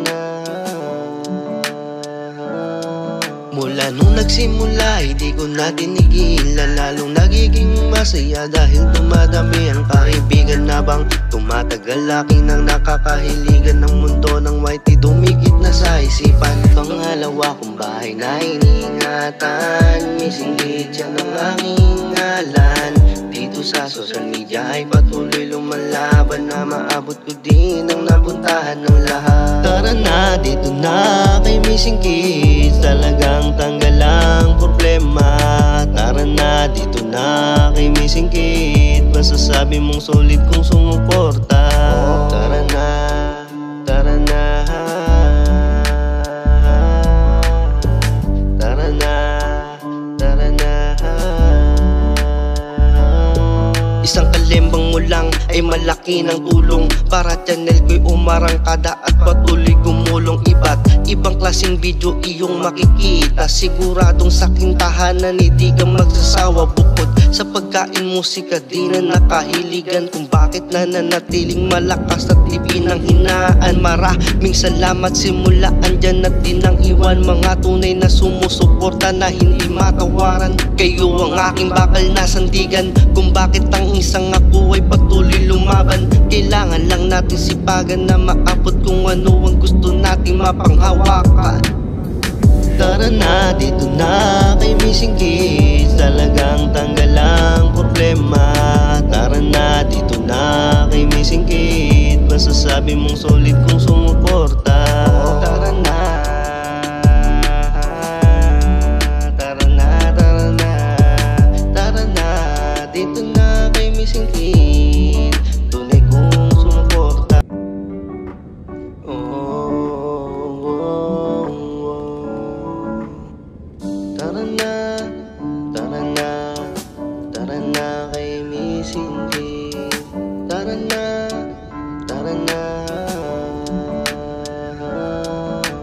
na. Mula nung nagsimula, hindi ko na tinigilan. Lalong nagiging masaya dahil dumadami ang kaibigan. Habang tumatagal, aking nang nakakahiligan ng mundo ng whitey dumikit na sa isipan. Pangalawa kong bahay na iniingatan, misinggit siya ng aking ngalan. Dito sa social media ay patuloy lumalaban na maabot ko din ang napuntahan ng lahat. Tara na, dito na kay Missing Kids, talagang tanggal ang problema. Tara na, dito na kay Missing Kids, masasabi mong solid kung sumuporta. Tara na, tara na, tara na, tara na. Isang kalembang mo lang ay malaki ng tulong para channel ko'y umarangkada at patuloy gumulong. Iba't ibang klaseng video iyong makikita, siguradong sa aking tahanan hindi ka magsasawa. Bukod sa pagkain, musika di na nakahiligan, kung bakit nananatiling malakas at di pinanghinaan. Maraming salamat, simula andyan at di nang iwan, mga tunay na sumusuporta na hindi matawaran. Kayo ang aking bakal na sandigan, kung bakit ang isang ako ay patuloy lumaban. Kailangan lang natin sipagan na maabot kung ano ang gusto nating mapanghawakan. Tara na, dito na kay Missing Kids, talagang tanggal ang problema. Tara na, dito na kay Missing Kids, masasabi mong solid kung sumuporta. Tara na, tara na, tara na, tara na, dito na kay Missing Kids, tunay kung sumuporta. Tara na, tara na, tara na kay Missing Kids, tara na, tara na.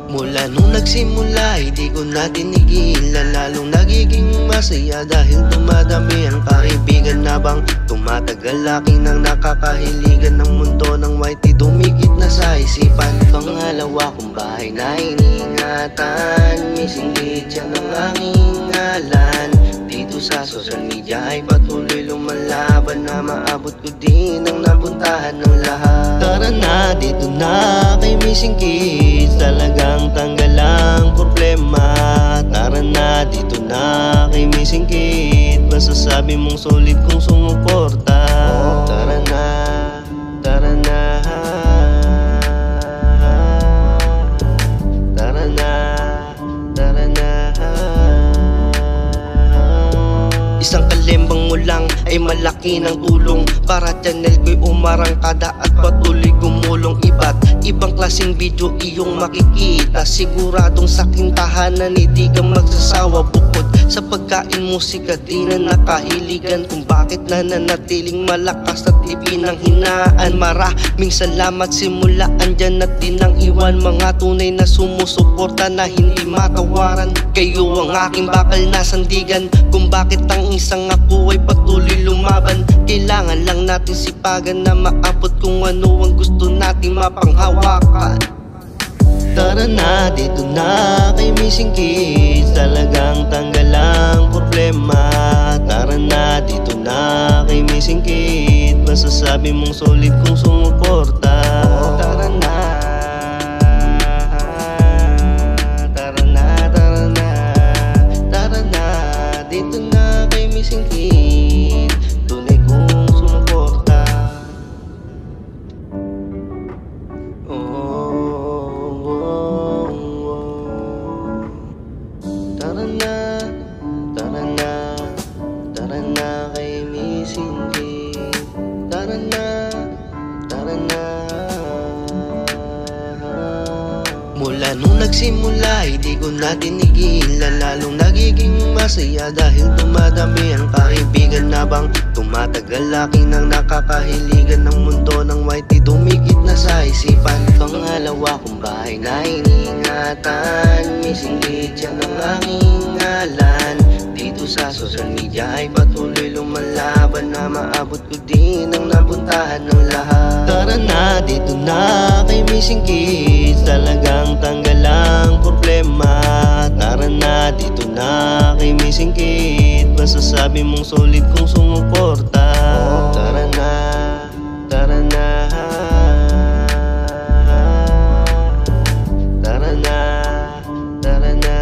Mula nung nagsimula, hindi ko na tinigilan. Lalong nagiging masaya dahil dumadami ang kaibigan. Habang tumatagal, aking nang nakakahiligan ng mundo ng whitey dumikit na sa isipan. Pangalawa kong bahay na iniingatan, misinggit siya ng aking ngalan. Dito sa social media ay patuloy lumalaban na maabot ko din ang napuntahan ng lahat. Tara na, dito na kay Missing Kids, talagang tanggal ang problema. Tara na, dito na kay Missing Kids, masasabi mong solid kung sumuporta. Tara na, tara na, tara na, tara na. Isang kalembang mo lang ay malaki ng tulong para channel ko'y umarangkada at patuloy gumulong. Iba't ibang klaseng video iyong makikita, siguradong sa aking tahanan hindi ka magsasawa. Bukod sa pagkain, musika di na nakahiligan, kung bakit nananatiling malakas at di pinanghinaan. Maraming salamat, simula andyan at di nang iwan, mga tunay na sumusuporta na hindi matawaran. Kayo ang aking bakal na sandigan, kung bakit ang isang ako ay patuloy lumaban. Kailangan lang natin sipagan na maabot kung ano ang gusto nating mapanghawakan. Tara na, dito na kay Missing Kids, talagang tanggal ang problema. Tara na, dito na kay Missing Kids, masasabi mong solid kung sumuporta. Tara na, tara na, tara na, tara na, dito na kay Missing Kids, tunay kung sumuporta. Tara na, tara na, tara na kay Missing Kids, tara na, tara na. Mula nung nagsimula, hindi ko na tinigilan. Lalong nagiging masaya dahil dumadami ang kaibigan. Habang tumatagal, aking nang nakakahiligan ng mundo ng whitey dumikit na sa isipan. Pangalawa kong bahay na iniingatan, misinggit siya ng aking ngalan. Dito sa social media ay patuloy lumalaban na maabot ko din ang napuntahan ng lahat. Tara na, dito na kay Missing Kids, talaga na kay Missing Kid. Masasabi mong solid kung sumuporta. Tara na, tara na, tara na, tara na.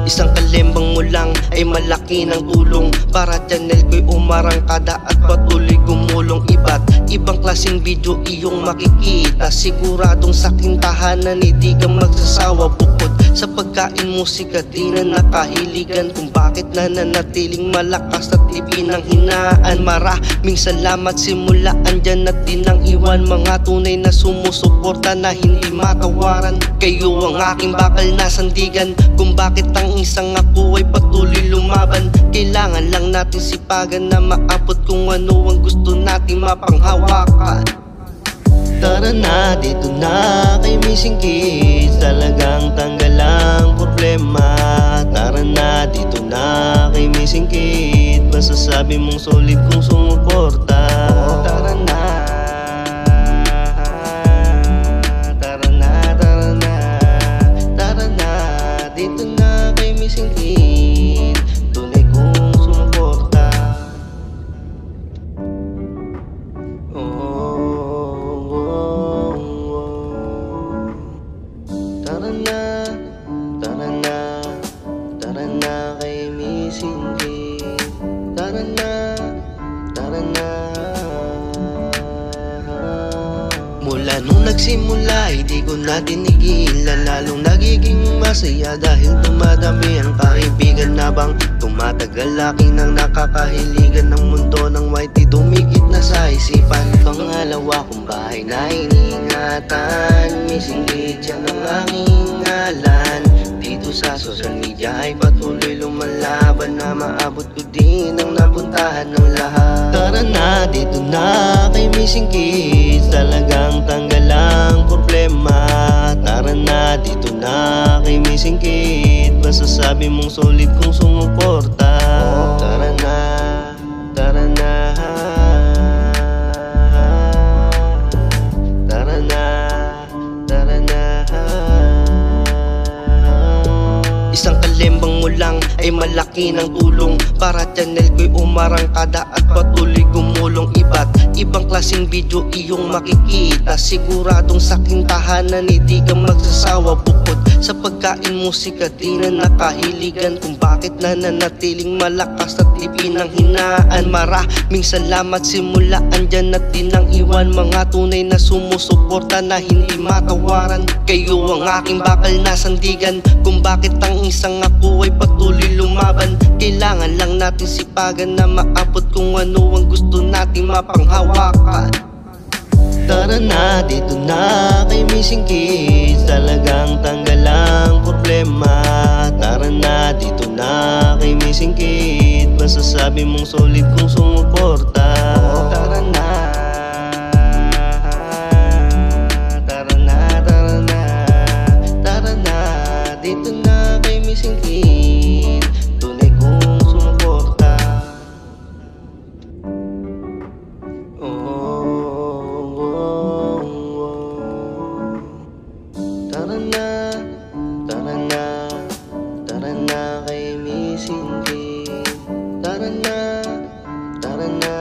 Isang kalembang mo lang ay malaki ng tulong para channel ko'y umarangkada at patuloy gumulong. Iba't ibang klaseng video iyong makikita. Siguradong sa kintahanan hindi ka magsasawa. Bukod sa pagkain, musika, di na nakahiligan kung bakit nananatiling malakas at ipinanghinaan. Maraming salamat, simula andyan at di nang iwan. Mga tunay na sumusuporta na hindi matawaran. Kayo ang aking bakal na sandigan kung bakit ang isang ako ay patuloy lumaban. Kailangan lang natin sipagan na maabot kung ano ang gusto nating mapanghawakan. Tara na, dito na kay Missing Kid. Talagang tanggal ang problema. Tara na, dito na kay Missing Kid. Masasabi mong solid kung sumuporta. Tara na, tara na, tara na, tara na, dito na kay Missing Kid. Tunay kung sumuporta. Tara na, tara na, tara na kay Missing Kid. Tara na, tara na. Mula nung nagsimula, hindi ko na tinigilan. Lalong nagiging masaya dahil dumadami ang kaibigan na bang tumatagal. Akin ang nakakahiligan ng mundo ng YT, dumikit na sa isipan. Pangalawa kong bahay na iniingatan, Missing Kid yan ang aking ngalan. Dito sa social media ay patuloy lumalaban na maabot ko din ang napuntahan ng lahat. Tara na, dito na kay Missing Kid. Talagang tanggal ang problema. Tara na, dito na kay Missing Kid. Masasabi mong solid kung sumuporta. Tara na, tara na, tara na, tara na. Isang kalembang mo lang ay malaki ng tulong para channel ko'y umarangkada at patuloy gumulong. Iba't ibang klaseng video iyong makikita. Siguradong sa kintahanan hindi ka magsasawa. Bukod sa pagkain, musika, di na nakahiligan kung bakit nananatiling malakas at ipinanghinaan. Maraming salamat, simula andyan at di nang iwan. Mga tunay na sumusuporta na hindi matawaran. Kayo ang aking bakal na sandigan kung bakit ang isang ako ay patuloy lumaban. Kailangan lang natin sipagan na maabot kung ano ang gusto nating mapanghawakan. Tara na, dito na kay Missing Kid. Talagang tanggal ang problema. Tara na, dito na kay Missing Kid. Masasabi mong solid kung sumuporta. Tara na, tara na, tara na, tara na, dito na kay Missing Kid. Tunay kung sumuporta. Tara na, tara na, tara na kay Missing Kid. Tara na, tara na.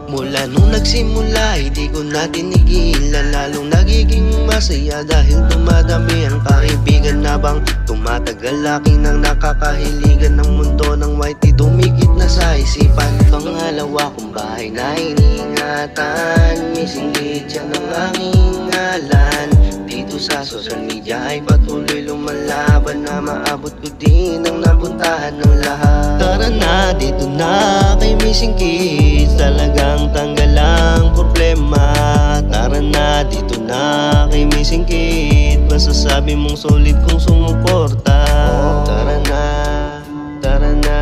Mula nung nagsimula, hindi ko na tinigilan. Lalong nagiging masaya dahil dumadami ang kaibigan na bang tumatagal. Akin ang nakakahiligan ng mundo ng YT, dumikit na sa isipan. Pangalawa kong bahay na iniingatan, Missing Kid yan ang aking ngalan. Dito sa social media ay patuloy lumalaban na maabot ko din ang napuntahan ng lahat. Tara na, dito na kay Missing Kid. Talagang tanggal ang problema. Tara na, dito na kay Missing Kid. Masasabi mong solid kung sumuporta. Tara na, tara na,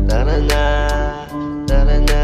tara na, tara na.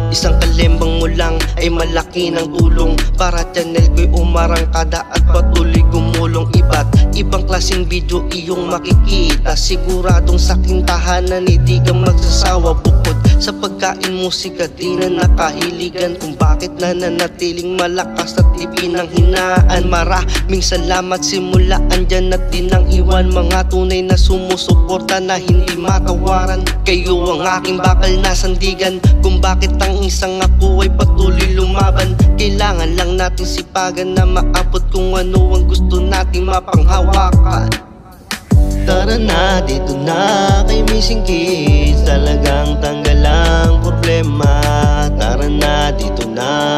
Isang kalembang mo lang ay malaki ng tulong para channel ko'y umarangkada at patuloy gumulong. Iba't ibang klaseng video iyong makikita, siguradong sa aking tahanan hindi ka magsasawa. Bukod sa pagkain, musika di na nakahiligan, kung bakit nananatiling malakas at di pinanghinaan. Maraming salamat, simula andyan at di nang iwan, mga tunay na sumusuporta na hindi matawaran. Kayo ang aking bakal na sandigan, kung bakit ang isang ako ay patuloy lumaban. Kailangan lang natin sipagan na maabot kung ano ang gusto nating mapanghawakan. Tara na, dito na kay Missing Kids, talagang tanggal ang problema. Tara na, dito na.